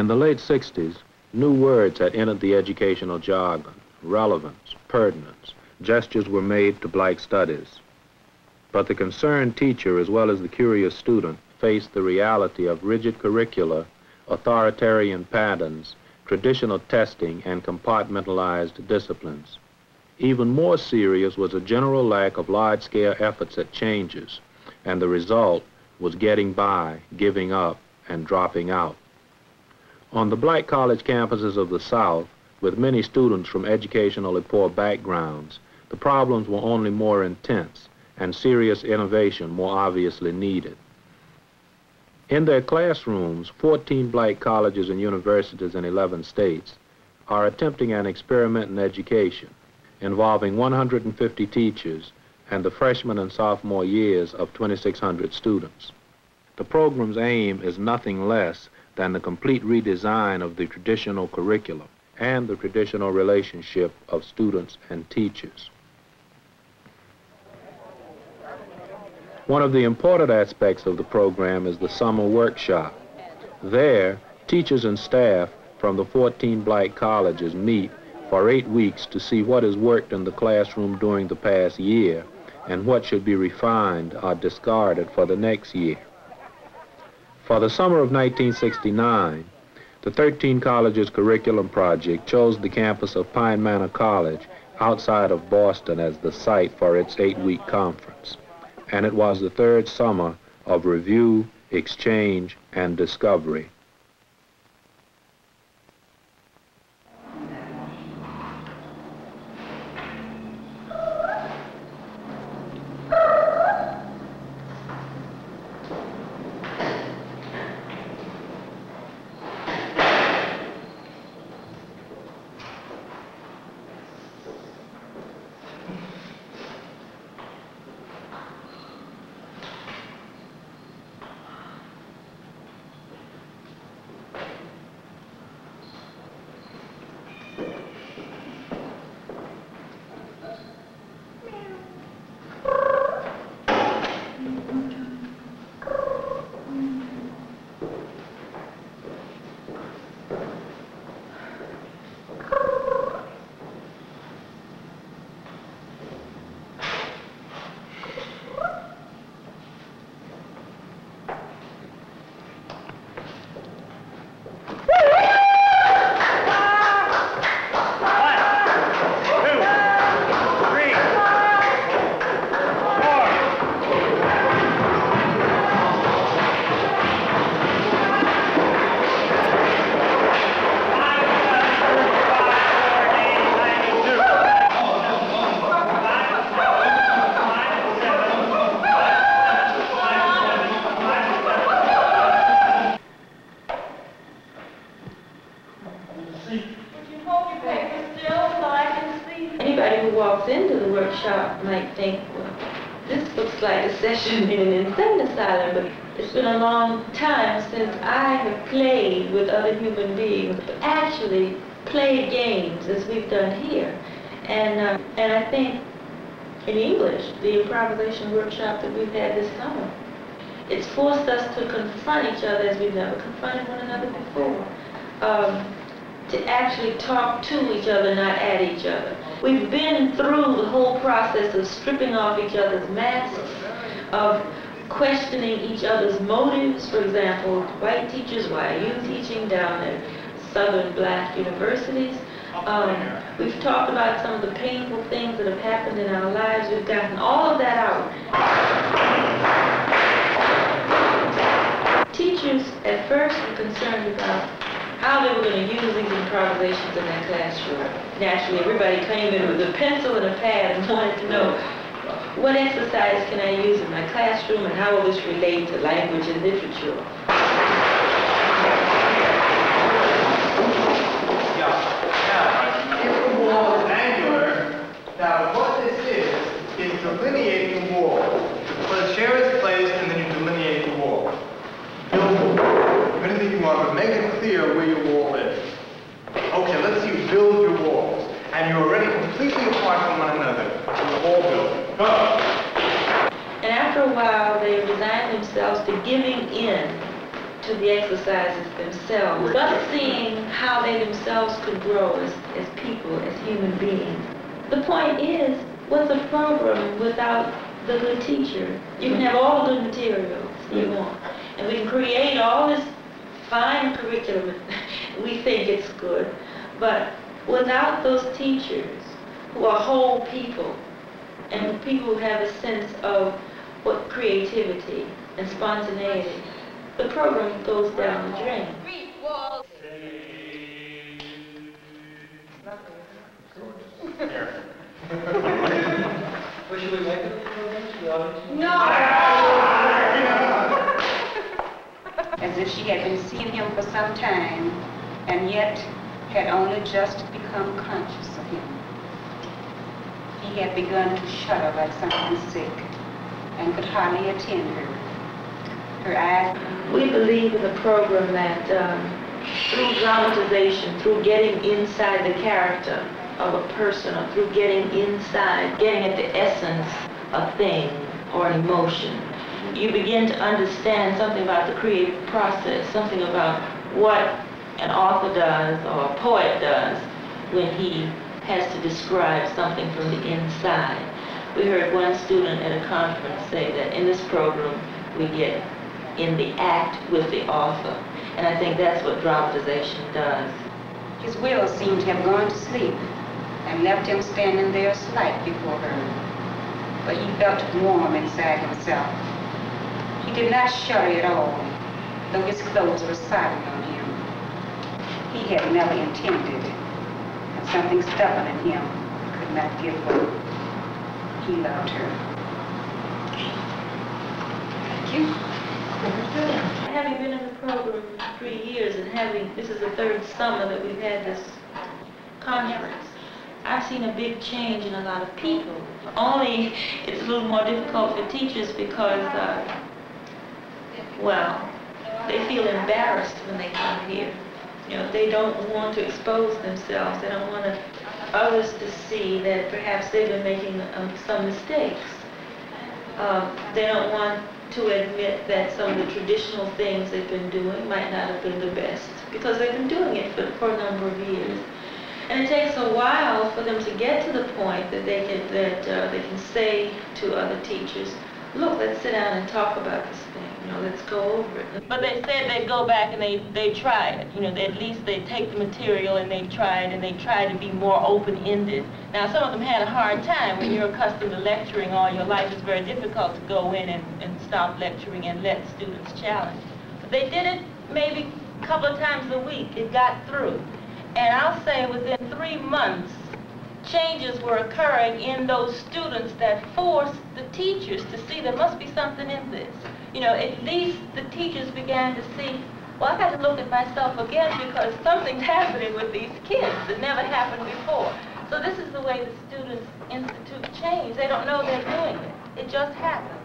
In the late 60s, new words had entered the educational jargon: relevance, pertinence. Gestures were made to black studies. But the concerned teacher, as well as the curious student, faced the reality of rigid curricula, authoritarian patterns, traditional testing, and compartmentalized disciplines. Even more serious was a general lack of large-scale efforts at changes, and the result was getting by, giving up, and dropping out. On the black college campuses of the South, with many students from educationally poor backgrounds, the problems were only more intense, and serious innovation more obviously needed. In their classrooms, 14 black colleges and universities in 11 states are attempting an experiment in education involving 150 teachers and the freshman and sophomore years of 2,600 students. The program's aim is nothing less than the complete redesign of the traditional curriculum and the traditional relationship of students and teachers. One of the important aspects of the program is the summer workshop. There, teachers and staff from the 14 black colleges meet for 8 weeks to see what has worked in the classroom during the past year and what should be refined or discarded for the next year. For the summer of 1969, the 13 colleges curriculum project chose the campus of Pine Manor College outside of Boston as the site for its 8-week conference. And it was the third summer of review, exchange, and discovery. Might think, well, this looks like a session in an insane asylum, but it's been a long time since I have played with other human beings, actually played games as we've done here. And I think in English, the improvisation workshop that we've had this summer, it's forced us to confront each other as we've never confronted one another before. To actually talk to each other, not at each other. We've been through the whole process of stripping off each other's masks, of questioning each other's motives. For example, white teachers, why are you teaching down at Southern black universities? We've talked about some of the painful things that have happened in our lives. We've gotten all of that out. Teachers at first were concerned about how they were going to use these improvisations in their classroom. Naturally, everybody came in with a pencil and a pad and wanted to know, what exercise can I use in my classroom and how will this relate to language and literature? If the wall is angular, now what this is delineating the wall. You put a chair in its place and then you delineate the wall. Build anything you want, but make it clear where your wall is. Okay, let's see you build your walls. And you're already completely apart from one another. You're wall building. Go! And after a while, they resigned themselves to giving in to the exercises themselves, without seeing how they themselves could grow as people, as human beings. The point is, what's a program without the good teacher? You can have all the good materials you want, and we can create all this fine curriculum. We think it's good, but without those teachers who are whole people, and people who have a sense of what creativity and spontaneity, the program goes down the drain. What should we make of the program to the audience? No! As if she had been seeing him for some time, and yet had only just become conscious of him. He had begun to shudder like something sick, and could hardly attend her. Her eyes... We believe in the program that through dramatization, through getting inside the character of a person, or through getting inside, getting at the essence of a thing or an emotion, you begin to understand something about the creative process, something about what an author does or a poet does when he has to describe something from the inside. We heard one student at a conference say that in this program we get in the act with the author, and I think that's what dramatization does. His will seemed to have gone to sleep and left him standing there slight before her, but he felt warm inside himself. He did not shudder at all, though his clothes were silent on him. He had never intended, and something stubborn in him could not give way. He loved her. Thank you. Having been in the program for 3 years and this is the third summer that we've had this conference, I've seen a big change in a lot of people. Only it's a little more difficult for teachers because, well, they feel embarrassed when they come here. You know, they don't want to expose themselves. They don't want others to see that perhaps they've been making some mistakes. They don't want to admit that some of the traditional things they've been doing might not have been the best because they've been doing it for a number of years. And it takes a while for them to get to the point that they can say to other teachers, look, let's sit down and talk about this thing. You know, let's go over it. But they said they'd go back and they try it. You know, at least they take the material and they try it, and they try to be more open-ended. Now, some of them had a hard time. When you're accustomed to lecturing all your life, it's very difficult to go in and stop lecturing and let students challenge. But they did it maybe a couple of times a week. It got through. And I'll say within 3 months, changes were occurring in those students that forced the teachers to see there must be something in this. You know, at least the teachers began to see, well, I got to look at myself again because something's happening with these kids that never happened before. So this is the way the students institute change. They don't know they're doing it. It just happens.